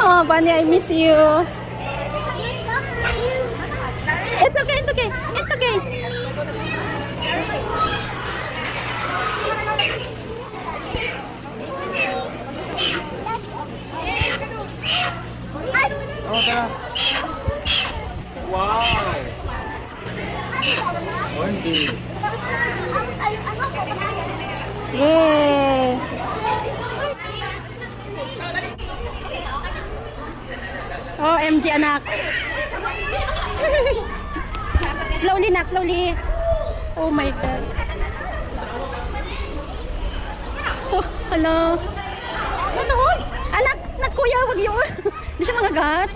Oh, Bunny, I miss you. It's okay, it's okay, it's okay. Oh, tara. Wow! Yay! OMG, anak. Slowly, nak, slowly. Oh my God. Oh, hello. Ano? Anak, kuya, wag yun. Hindi siya mangagat.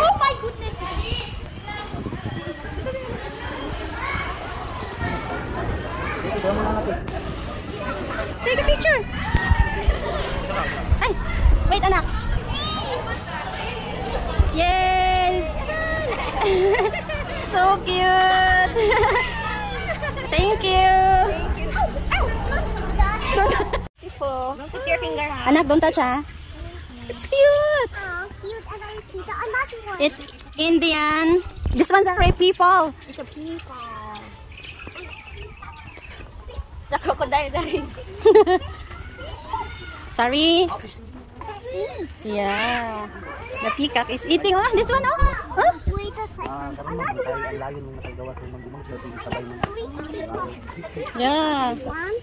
Oh my goodness! Take a picture. Ay, wait, anak. Yay! So cute. Thank you. Don't put your finger out. Anak, don't touch, ha? It's cute. Oh, cute. And I see the another one. It's Indian. This one's a ray people. It's a peacock. The crocodile, sorry. Sorry. Yeah. The peacock is eating. Oh, this one, oh. Huh? Wait a second. Another one. Yeah. One.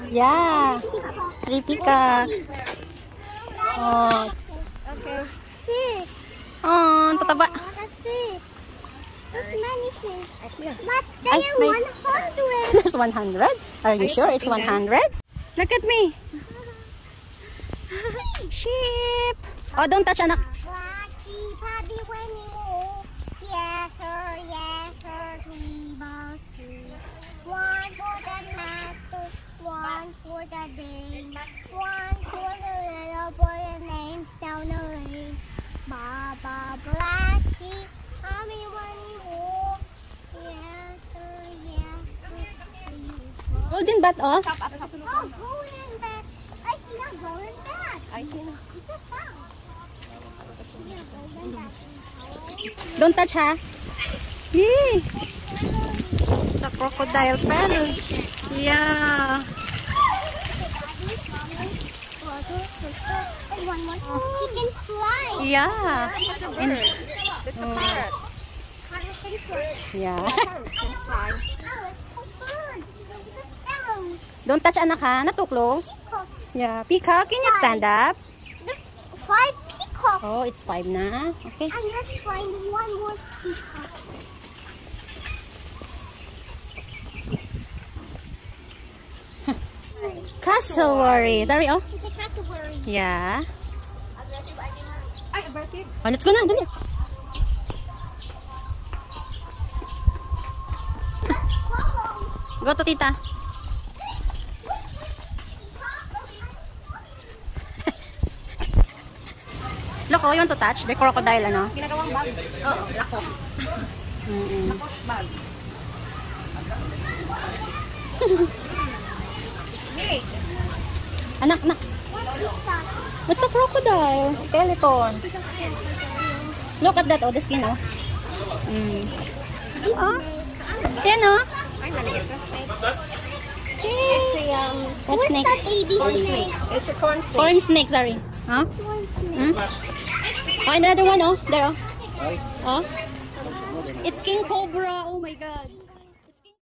Yeah. 3 peacock. Oh. Okay. Fish. Oh, tataba. What a fish. There's many fish. But Ay, they are may- 100. There's 100. Are you sure it's 100? Look at me. Sheep. Oh, don't touch, anak. Black sheep, happy winning all. Yes, sir, 3 balls, 2. 1 for the master, 1 for the day, 1 for the little boy and names down the lane. Baba, black sheep, happy winning all. Yes, sir, 3 Golden bat, oh. Oh, golden bat. I see a golden bat. I see a fowl. Yeah, golden bat. Don't touch, ha? Yay! It's a crocodile pen. Yeah. One more. He can fly. Yeah. And, It's a parrot. yeah. Oh, it's a bird. It's a sparrow. Don't touch, anak, ha? Not too close. Peacock. Yeah. Peacock, can you stand up? There's 5 peacocks. Oh, it's 5 na. Okay. And let's find one more peacock. Cassowary. Sorry, oh. It's a cassowary. Yeah. Ay, aggressive. Oh, let's go na. Dali. Go to tita. Look, oh, you want to touch? The crocodile, ano? Ginagawang bag. Oo, lako. Lako's bag. Snake. Anak, anak. What's a crocodile? Skeleton. Look at that, oh, the skin, oh. Ah, yan, oh. Ay, maliit na snake. Hey. What What's snake? that baby snake? It's a corn snake. Corn snake, sorry. Huh? Corn snake. Oh, another one, oh. There, oh. Oh. It's king cobra. Oh my God.